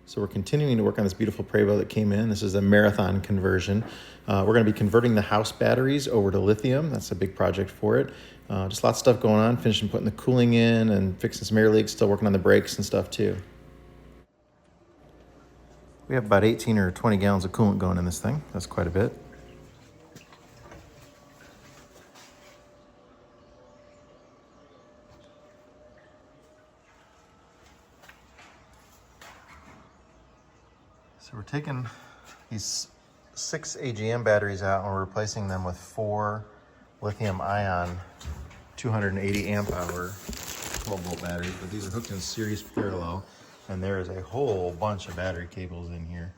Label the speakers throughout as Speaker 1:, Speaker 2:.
Speaker 1: So we're continuing to work on this beautiful Prevost that came in. This is a marathon conversion. We're going to be converting the house batteries over to lithium. That's a big project for it. Just lots of stuff going on, finishing putting the cooling in and fixing some air leaks, still working on the brakes and stuff too. We have about 18 or 20 gallons of coolant going in this thing. That's quite a bit. So we're taking these 6 AGM batteries out and we're replacing them with 4 lithium ion 280 amp hour 12 volt batteries, but these are hooked in series parallel, and there is a whole bunch of battery cables in here.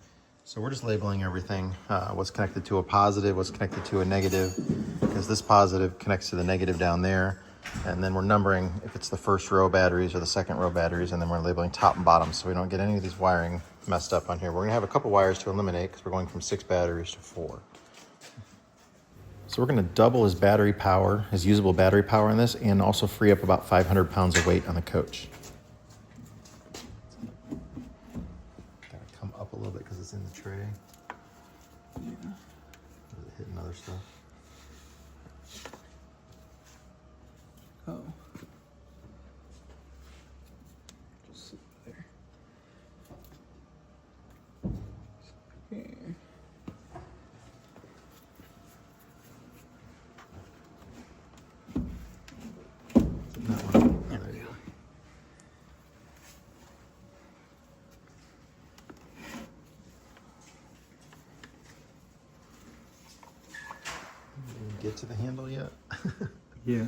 Speaker 1: So we're just labeling everything, what's connected to a positive, what's connected to a negative, because this positive connects to the negative down there. And then we're numbering if it's the first row batteries or the second row batteries, and then we're labeling top and bottom so we don't get any of these wiring messed up on here. We're gonna have a couple wires to eliminate because we're going from 6 batteries to 4. So we're gonna double his battery power, his usable battery power on this, and also free up about 500 pounds of weight on the coach. Gotta come up a little bit because it's in the tray. Yeah. Hitting other stuff.
Speaker 2: Oh. Just sit there. Okay.
Speaker 1: There you go. Did you get to the handle yet?
Speaker 2: Yeah.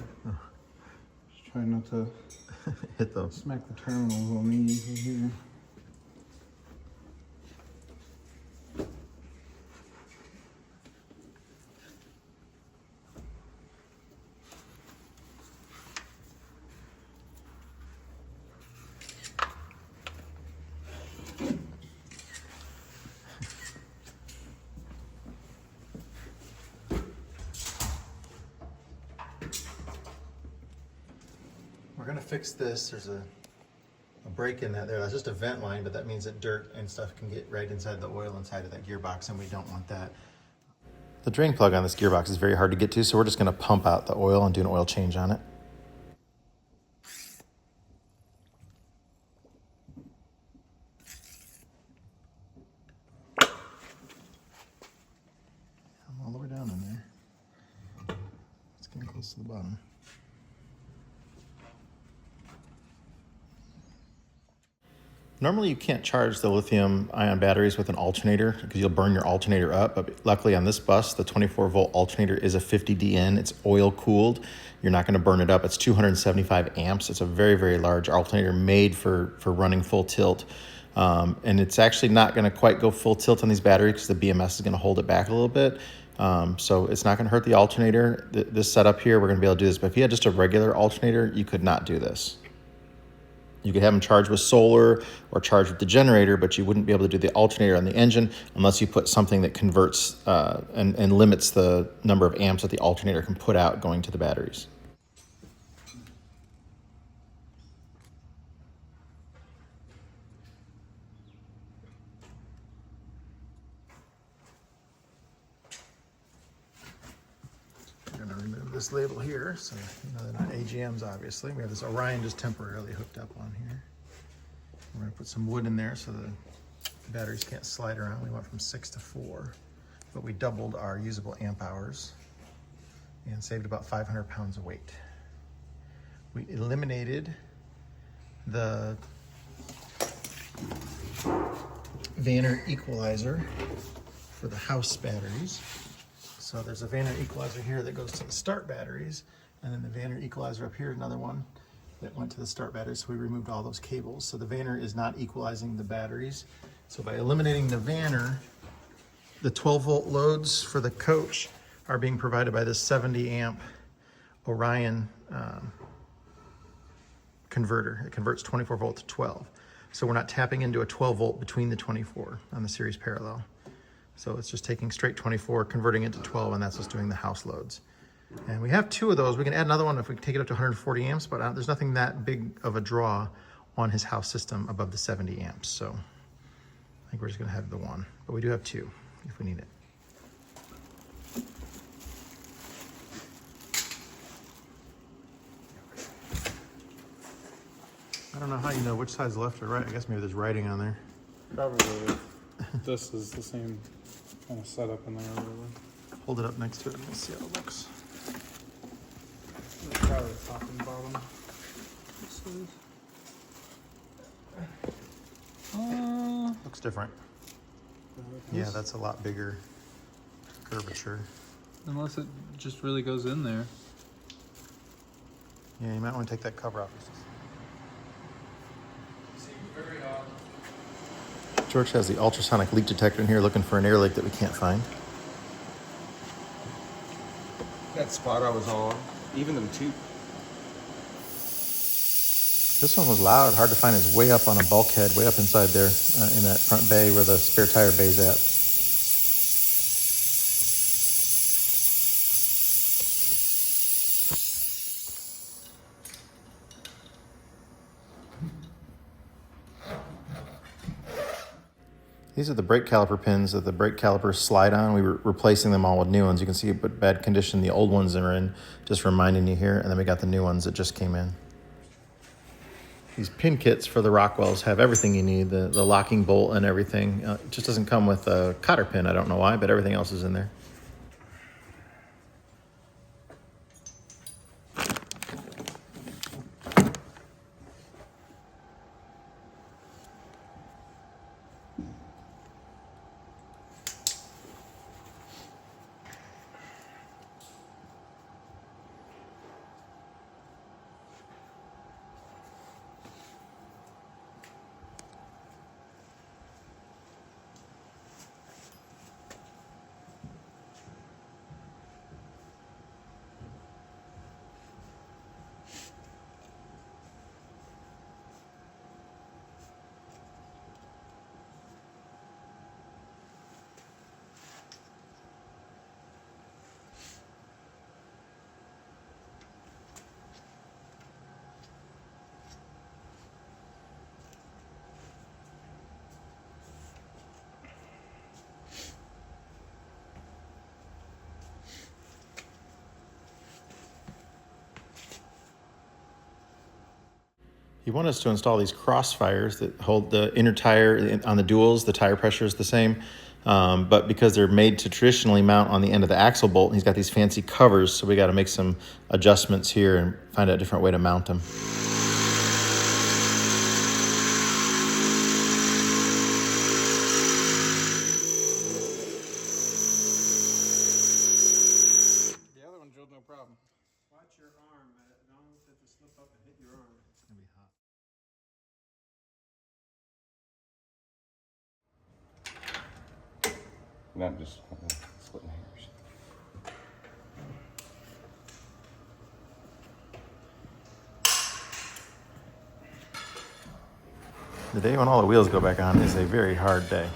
Speaker 2: Just try not to
Speaker 1: hit those.
Speaker 2: Smack the terminals on these in here.
Speaker 1: We're gonna fix this. There's a break in that there. That's just a vent line, but that means that dirt and stuff can get right inside the oil inside of that gearbox, and we don't want that. The drain plug on this gearbox is very hard to get to, so we're just gonna pump out the oil and do an oil change on it. I'm all the way down in there. It's getting close to the bottom. Normally you can't charge the lithium ion batteries with an alternator because you'll burn your alternator up, but luckily on this bus, the 24 volt alternator is a 50DN. It's oil cooled. You're not gonna burn it up. It's 275 amps. It's a very, very large alternator made for running full tilt. And it's actually not gonna quite go full tilt on these batteries because the BMS is gonna hold it back a little bit. So it's not gonna hurt the alternator. This setup here, we're gonna be able to do this, but if you had just a regular alternator, you could not do this. You could have them charged with solar or charged with the generator, but you wouldn't be able to do the alternator on the engine unless you put something that converts and limits the number of amps that the alternator can put out going to the batteries. We're going to remove this label here, so you know they're not AGMs, obviously. We have this Orion just temporarily hooked up on here. We're going to put some wood in there so the batteries can't slide around. We went from 6 to 4, but we doubled our usable amp hours and saved about 500 pounds of weight. We eliminated the Vanner equalizer for the house batteries. So there's a Vanner equalizer here that goes to the start batteries, and then the Vanner equalizer up here, another one that went to the start batteries. So we removed all those cables. So the Vanner is not equalizing the batteries. So by eliminating the Vanner, the 12 volt loads for the coach are being provided by this 70 amp Orion converter. It converts 24 volt to 12. So we're not tapping into a 12 volt between the 24 on the series parallel. So it's just taking straight 24, converting it to 12, and that's just doing the house loads. And we have 2 of those. We can add another one if we take it up to 140 amps, but there's nothing that big of a draw on his house system above the 70 amps. So I think we're just gonna have the one, but we do have two if we need it. I don't know how you know which side's left or right. I guess maybe there's writing on there.
Speaker 2: Probably this is the same kind of setup in there or whatever.
Speaker 1: Hold it up next to it and we'll see how it looks.
Speaker 2: It's probably top and bottom.
Speaker 1: Looks different. Yeah, that's a lot bigger curvature.
Speaker 2: Unless it just really goes in there.
Speaker 1: Yeah, you might want to take that cover off. George has the ultrasonic leak detector in here looking for an air leak that we can't find.
Speaker 3: That spot I was on, even them two.
Speaker 1: This one was loud, hard to find. It's way up on a bulkhead, way up inside there in that front bay where the spare tire bay's at. These are the brake caliper pins that the brake calipers slide on. We were replacing them all with new ones. You can see what bad condition the old ones are in, just reminding you here. And then we got the new ones that just came in. These pin kits for the Rockwells have everything you need, the locking bolt and everything. It just doesn't come with a cotter pin. I don't know why, but everything else is in there. You want us to install these crossfires that hold the inner tire on the duals. The tire pressure is the same, but because they're made to traditionally mount on the end of the axle bolt, he's got these fancy covers, so we got to make some adjustments here and find a different way to mount them.
Speaker 2: The other one drilled no problem. Watch your arm, man. Don't let it slip up and hit your arm.
Speaker 1: It's gonna be hot.
Speaker 3: Not just splitting hairs.
Speaker 1: The day when all the wheels go back on is a very hard day.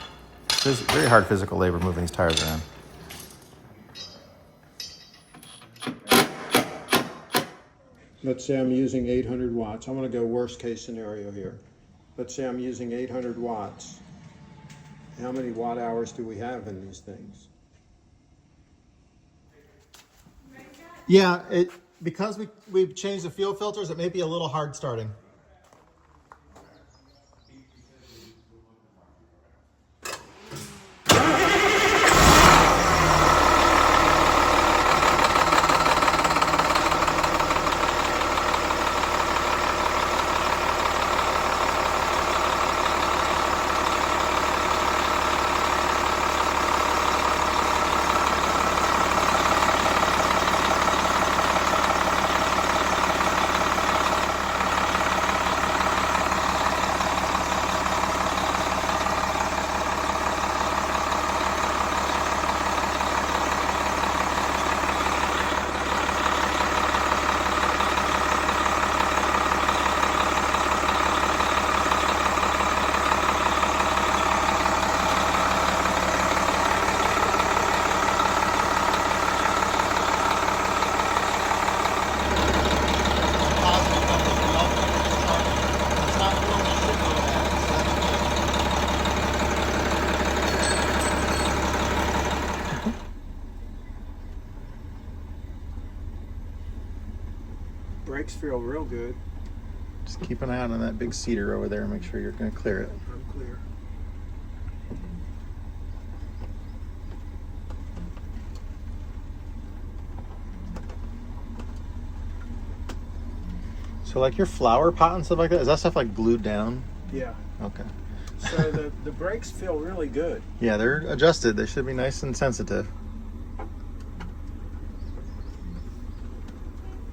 Speaker 1: It's very hard physical labor moving these tires around.
Speaker 4: Let's say I'm using 800 watts. I'm going to go worst case scenario here. Let's say I'm using 800 watts. How many watt hours do we have in these things?
Speaker 1: Yeah, because we've changed the fuel filters, it may be a little hard starting.
Speaker 4: brakes feel real good.
Speaker 1: Just keep an eye out on that big cedar over there and make sure you're going to clear it.
Speaker 4: I'm clear.
Speaker 1: So like your flower pot and stuff like that, is that stuff like glued down?
Speaker 4: Yeah.
Speaker 1: Okay.
Speaker 4: So the brakes feel really good.
Speaker 1: Yeah, they're adjusted. They should be nice and sensitive.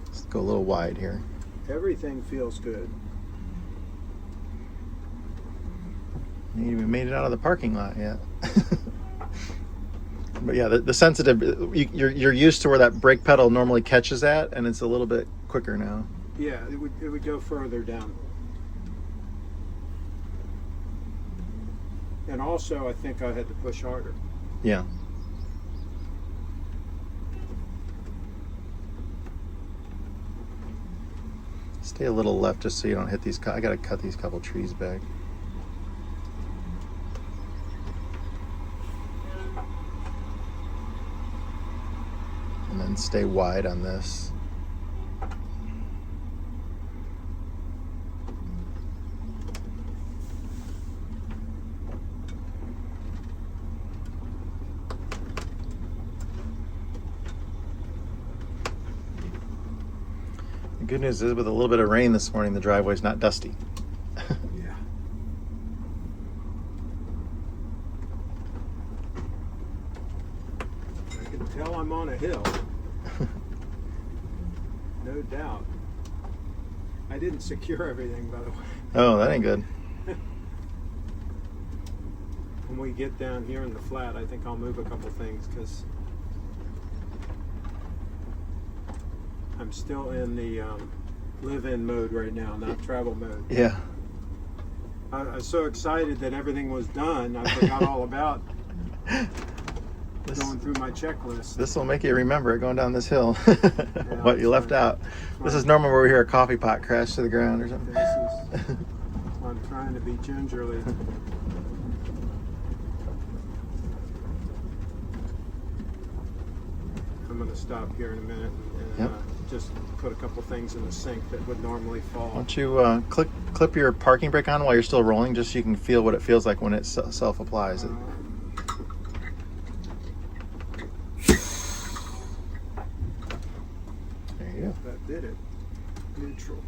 Speaker 1: Let's go a little wide here.
Speaker 4: Everything feels good.
Speaker 1: You ain't even made it out of the parking lot yet. But yeah, the sensitive, you're used to where that brake pedal normally catches at, and it's a little bit quicker now.
Speaker 4: Yeah, it would go further down. And also, I think I had to push harder.
Speaker 1: Yeah. Stay a little left just so you don't hit these. I gotta cut these couple trees back. And then stay wide on this. The good news is with a little bit of rain this morning, the driveway's not dusty.
Speaker 4: Yeah. I can tell I'm on a hill. No doubt. I didn't secure everything, by the way.
Speaker 1: Oh, that ain't good.
Speaker 4: When we get down here in the flat, I think I'll move a couple things because I'm still in the live-in mode right now, not travel mode.
Speaker 1: Yeah.
Speaker 4: I was so excited that everything was done, I forgot all about going through my checklist.
Speaker 1: This will make you remember it going down this hill.
Speaker 4: Yeah,
Speaker 1: What you left out. This is normal where we hear a coffee pot crash to the ground or something.
Speaker 4: This is, I'm trying to be gingerly. I'm going to stop here in a minute and
Speaker 1: Yep.
Speaker 4: just put a couple things in the sink that would normally fall.
Speaker 1: Why don't you clip your parking brake on while you're still rolling, just so you can feel what it feels like when it self-applies. There you go.
Speaker 4: That did it. Neutral.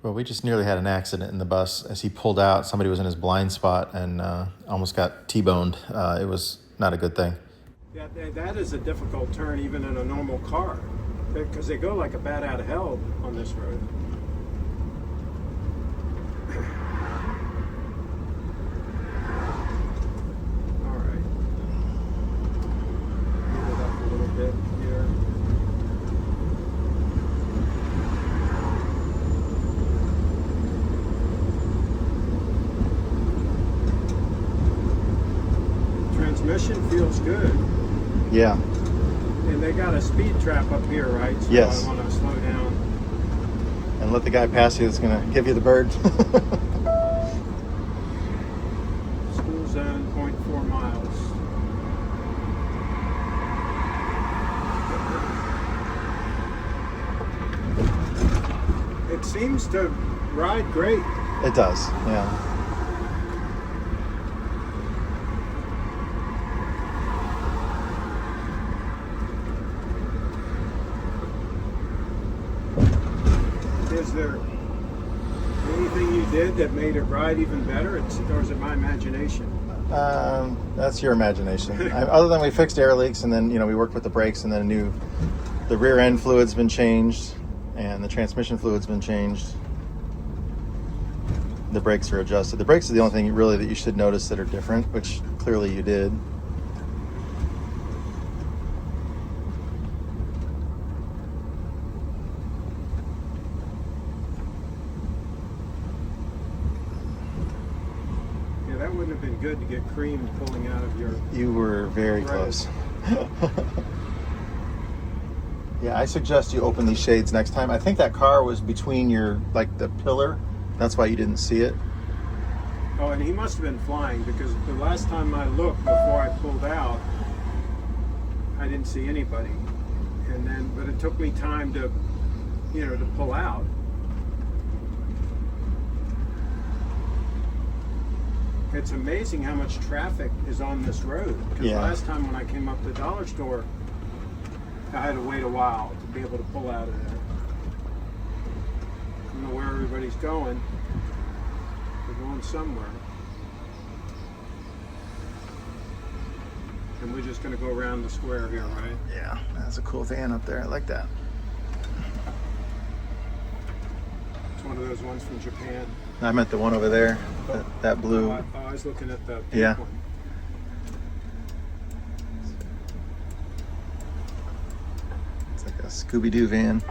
Speaker 1: Well, we just nearly had an accident in the bus. As he pulled out, somebody was in his blind spot and almost got T-boned. It was not a good thing.
Speaker 4: Yeah, that is a difficult turn even in a normal car because they go like a bat out of hell on this road. All right. Get it up a little bit here. Transmission feels good.
Speaker 1: Yeah.
Speaker 4: And they got a speed trap up here, right? So
Speaker 1: Yes.
Speaker 4: I want to slow down.
Speaker 1: And let the guy pass you that's going to give you the bird.
Speaker 4: School zone, 0.4 miles. It seems to ride great.
Speaker 1: It does, yeah.
Speaker 4: Is there anything you did that made it ride even better? Or is it my imagination?
Speaker 1: That's your imagination. Other than we fixed air leaks and then, we worked with the brakes and then the rear end fluid's been changed and the transmission fluid's been changed. The brakes are adjusted. The brakes are the only thing really that you should notice that are different, which clearly you did.
Speaker 4: Yeah, that wouldn't have been good to get cream pulling out of your...
Speaker 1: You were very
Speaker 4: Right.
Speaker 1: close. Yeah, I suggest you open these shades next time. I think that car was between your, like, the pillar. That's why you didn't see it.
Speaker 4: Oh, and he must have been flying, because the last time I looked before I pulled out, I didn't see anybody. And then, but it took me time to, you know, to pull out. It's amazing how much traffic is on this road. Because
Speaker 1: Yeah.
Speaker 4: last time when I came up to the dollar store, I had to wait a while to be able to pull out of there. I don't know where everybody's going. They're going somewhere. And we're just going to go around the square here, right?
Speaker 1: Yeah, that's a cool van up there. I like that.
Speaker 4: It's one of those ones from Japan.
Speaker 1: I meant the one over there, that blue.
Speaker 4: Oh, I was looking at the pink
Speaker 1: Yeah.
Speaker 4: one.
Speaker 1: It's like a Scooby-Doo van.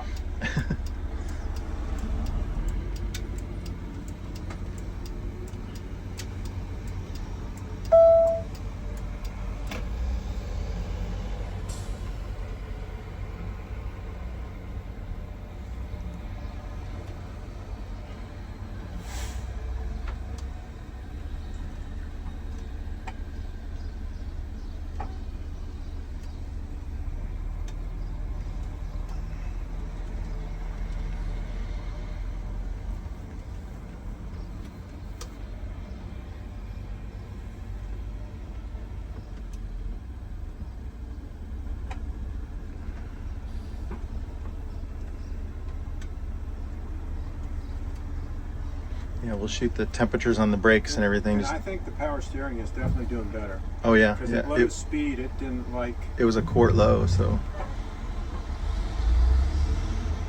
Speaker 1: Yeah, we'll shoot the temperatures on the brakes and everything.
Speaker 4: And
Speaker 1: Just,
Speaker 4: I think the power steering is definitely doing better.
Speaker 1: oh yeah,
Speaker 4: Because
Speaker 1: yeah.
Speaker 4: at low speed, it didn't like...
Speaker 1: It was a quart low, so,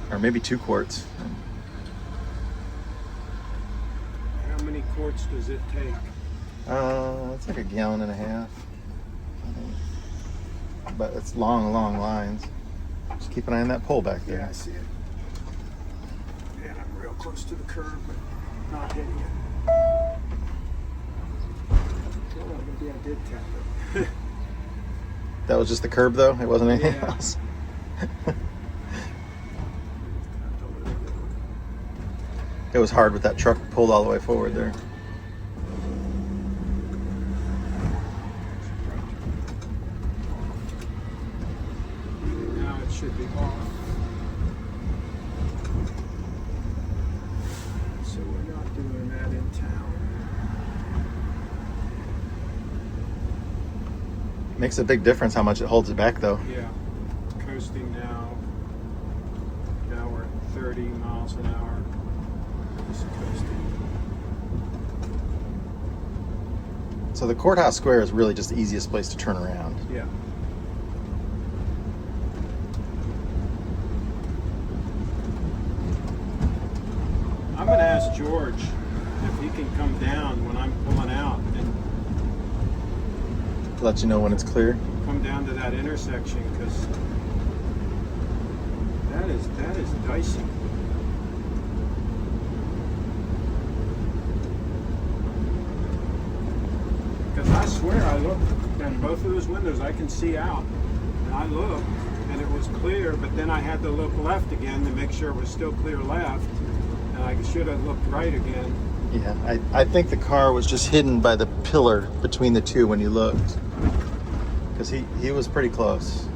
Speaker 1: or maybe 2 quarts.
Speaker 4: How many quarts does it take?
Speaker 1: It's like 1.5 gallons. I think. But it's long lines. Just keep an eye on that pole back there.
Speaker 4: Yeah, I see it. And I'm real close to the curb, but not hitting it. Well, maybe I did tap it.
Speaker 1: That was just the curb, though. It wasn't anything
Speaker 4: Yeah.
Speaker 1: else. It was hard with that truck pulled all the way forward there.
Speaker 4: Now it should be off. So we're not doing that in town.
Speaker 1: Makes a big difference how much it holds it back, though.
Speaker 4: Yeah, coasting now. Now we're at 30 miles an hour. Just coasting.
Speaker 1: So the courthouse square is really just the easiest place to turn around.
Speaker 4: Yeah. I'm gonna ask George if he can come down when I'm pulling out and
Speaker 1: Let you know when it's clear.
Speaker 4: come down to that intersection, because that is dicey. Because I swear I looked in both of those windows, I can see out, and I looked and it was clear, but then I had to look left again to make sure it was still clear left, and I should have looked right again.
Speaker 1: Yeah, I think the car was just hidden by the pillar between the two when you looked. Because he was pretty close.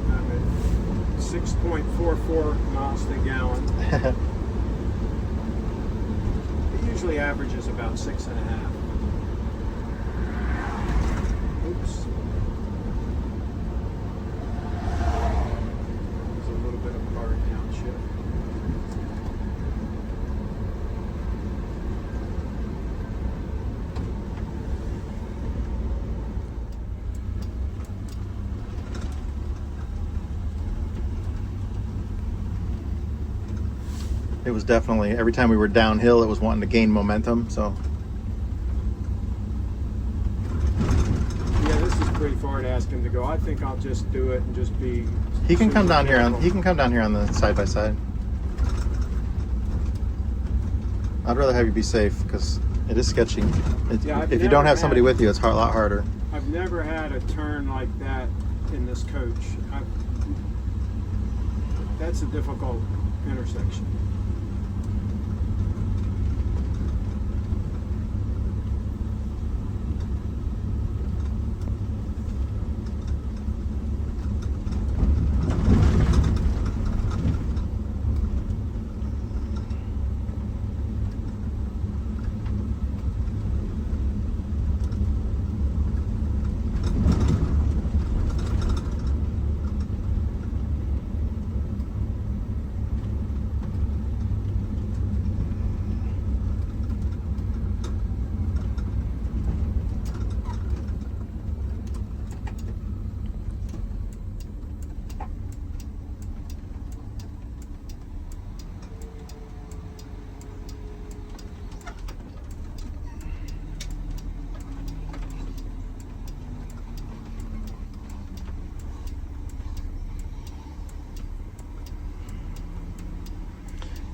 Speaker 4: I'm at 6.44 miles to the gallon. It usually averages about 6.5. Oops. There's a little bit of car downshift.
Speaker 1: it was definitely, every time we were downhill, it was wanting to gain momentum. So
Speaker 4: Yeah, this is pretty far to ask him to go. I think I'll just do it and just be.
Speaker 1: he can come
Speaker 4: super
Speaker 1: down here on,
Speaker 4: careful.
Speaker 1: he can come down here on the side by side. I'd rather have you be safe because it is sketchy.
Speaker 4: Yeah, I've
Speaker 1: if you
Speaker 4: never
Speaker 1: don't have somebody
Speaker 4: had-
Speaker 1: with you, it's a lot harder.
Speaker 4: I've never had a turn like that in this coach. That's a difficult intersection.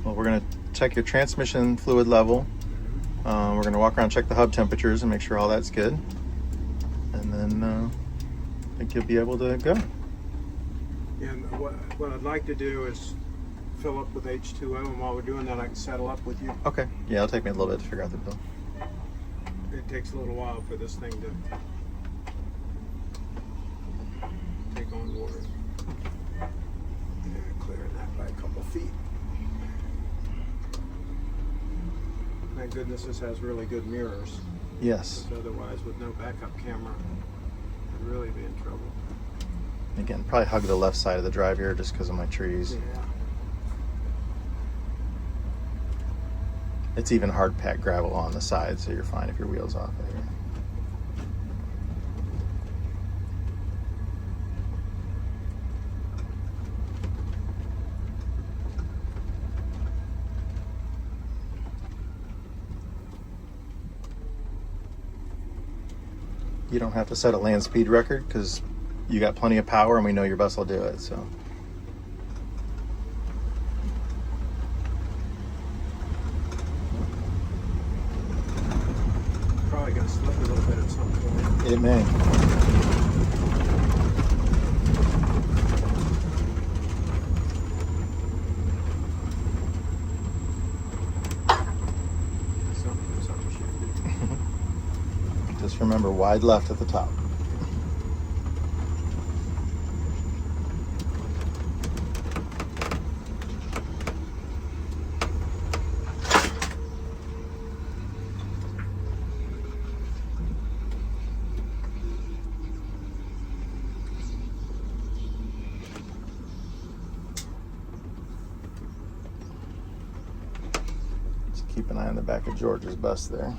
Speaker 1: Well, we're going to check your transmission fluid level. We're going to walk around, check the hub temperatures, and make sure all that's good. And then I think you'll be able to go.
Speaker 4: And what I'd like to do is fill up with H2O, and while we're doing that, I can settle up with you.
Speaker 1: Okay. Yeah, it'll take me a little bit to figure out the bill.
Speaker 4: It takes a little while for this thing to take on water. Yeah, clearing that by a couple feet. Thank goodness this has really good mirrors.
Speaker 1: Yes.
Speaker 4: Because otherwise, with no backup camera, I'd really be in trouble.
Speaker 1: Again, probably hug the left side of the drive here just because of my trees.
Speaker 4: Yeah.
Speaker 1: It's even hard packed gravel on the side, so you're fine if your wheel's off of here. You don't have to set a land speed record because you got plenty of power and we know your bus will do it. So
Speaker 4: Probably going to slip a little bit at some point.
Speaker 1: it may.
Speaker 4: Something shifted.
Speaker 1: Just remember, wide left at the top. Just keep an eye on the back of George's bus there.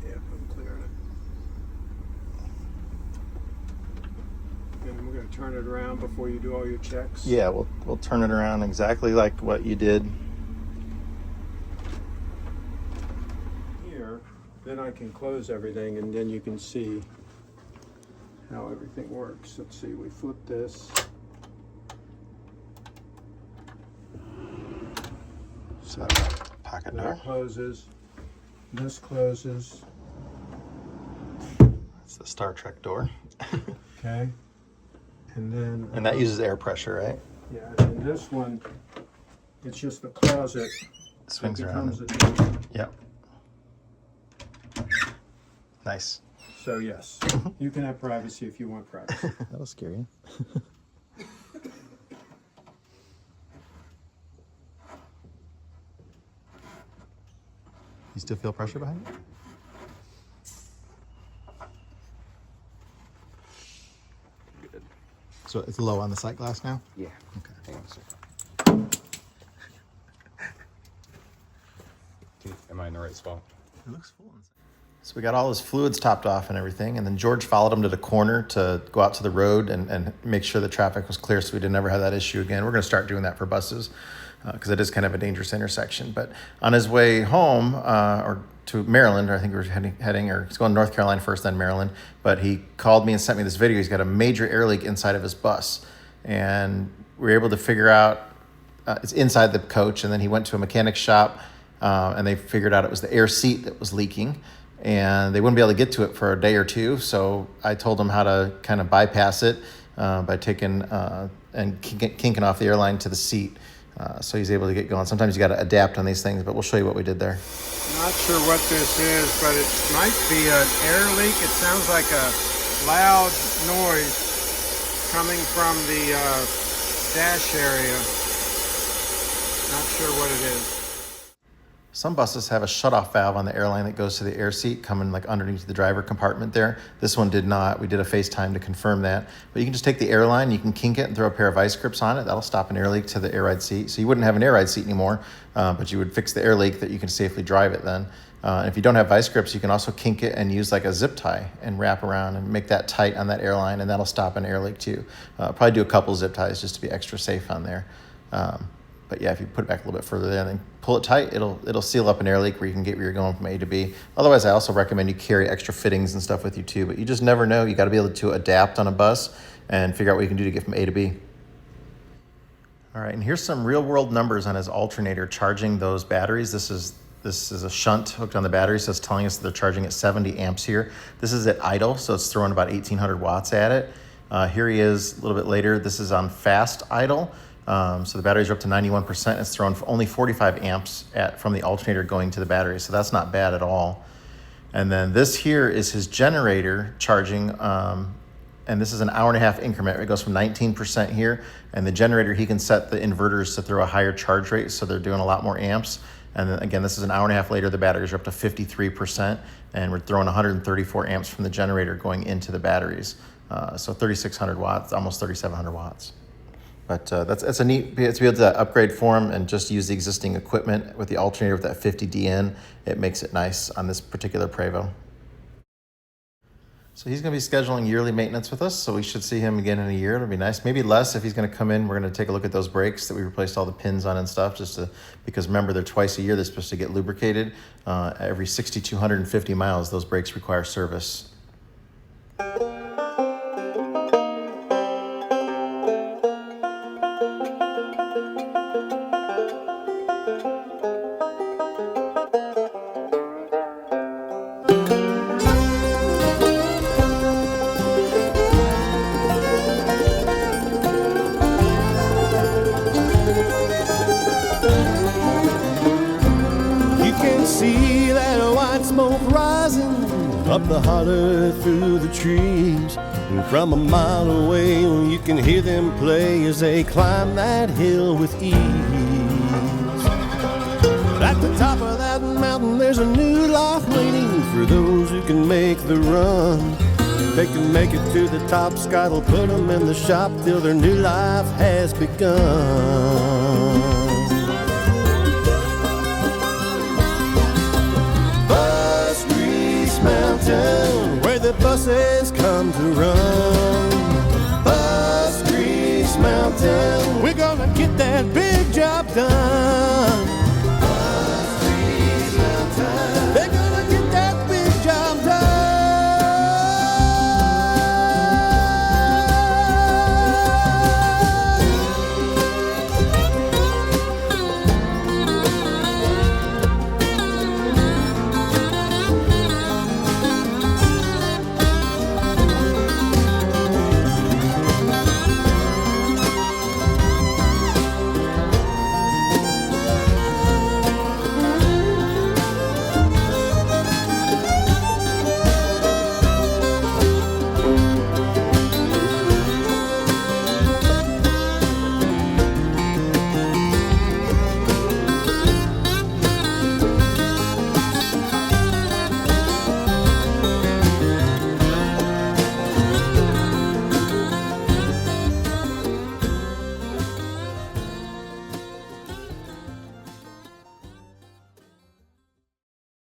Speaker 4: Yeah, I'm clearing it. And we're going to turn it around before you do all your checks.
Speaker 1: Yeah, we'll turn it around exactly like what you did.
Speaker 4: Here, then I can close everything and then you can see how everything works. Let's see, we flip this.
Speaker 1: So pocket door.
Speaker 4: That closes. This closes.
Speaker 1: That's the Star Trek door.
Speaker 4: Okay. And then.
Speaker 1: And that uses air pressure, right?
Speaker 4: Yeah, and this one, it's just a closet.
Speaker 1: Swings
Speaker 4: It
Speaker 1: around.
Speaker 4: becomes a door.
Speaker 1: Yep. Nice.
Speaker 4: So yes, you can have privacy if you want privacy.
Speaker 1: That was scary. You still feel pressure behind it?
Speaker 3: Good.
Speaker 1: So it's low on the sight glass now?
Speaker 3: Yeah.
Speaker 1: Okay.
Speaker 3: Hang on a second. Am I in the right spot?
Speaker 1: It looks full inside. So we got all his fluids topped off and everything, and then George followed him to the corner to go out to the road and make sure the traffic was clear so we didn't ever have that issue again. We're going to start doing that for buses. because it is kind of a dangerous intersection. But on his way home, or to Maryland, or I think we were heading, or he's going to North Carolina first, then Maryland. But he called me and sent me this video. He's got a major air leak inside of his bus, and we were able to figure out it's inside the coach. And then he went to a mechanic shop, and they figured out it was the air seat that was leaking, and they wouldn't be able to get to it for a day or two. So I told him how to kind of bypass it by taking and kinking off the airline to the seat. So he's able to get going. Sometimes you got to adapt on these things, but we'll show you what we did there.
Speaker 4: Not sure what this is, but it might be an air leak. It sounds like a loud noise coming from the dash area. Not sure what it is.
Speaker 1: Some buses have a shutoff valve on the airline that goes to the air seat coming like underneath the driver compartment there. This one did not. We did a FaceTime to confirm that. But you can just take the airline, you can kink it and throw a pair of vice grips on it. That'll stop an air leak to the air ride seat. So you wouldn't have an air ride seat anymore, but you would fix the air leak that you can safely drive it then. And if you don't have vice grips, you can also kink it and use like a zip tie and wrap around and make that tight on that airline, and that'll stop an air leak too. Probably do a couple zip ties just to be extra safe on there. But yeah, if you put it back a little bit further there and then pull it tight, it'll seal up an air leak where you can get where you're going from A to B. Otherwise, I also recommend you carry extra fittings and stuff with you too, but you just never know. You got to be able to adapt on a bus and figure out what you can do to get from A to B. All right, and here's some real world numbers on his alternator charging those batteries. This is a shunt hooked on the battery, so it's telling us that they're charging at 70 amps here. This is at idle, so it's throwing about 1,800 watts at it. Here he is a little bit later. This is on fast idle. So the batteries are up to 91%. It's thrown for only 45 amps from the alternator going to the battery. So that's not bad at all. And then this here is his generator charging. And this is an hour-and-a-half increment. It goes from 19% here. And the generator, he can set the inverters to throw a higher charge rate. So they're doing a lot more amps. And then again, this is an hour-and-a-half later. The batteries are up to 53%. And we're throwing 134 amps from the generator going into the batteries. So 3,600 watts, almost 3,700 watts. But that's a neat, to be able to upgrade for him and just use the existing equipment with the alternator with that 50 DN. It makes it nice on this particular Prevost. So he's going to be scheduling yearly maintenance with us, so we should see him again in a year. It'll be nice. Maybe less if he's going to come in. We're going to take a look at those brakes that we replaced all the pins on and stuff, because remember, they're twice a year. They're supposed to get lubricated. Every 6,250 miles, those brakes require service.
Speaker 5: See that white smoke rising up the holler through the trees, and from a mile away you can hear them play as they climb that hill with ease. But at the top of that mountain there's a new life waiting for those who can make the run. If they can make it to the top, Scott will put them in the shop till their new life has begun. Mountain, where the buses come to run.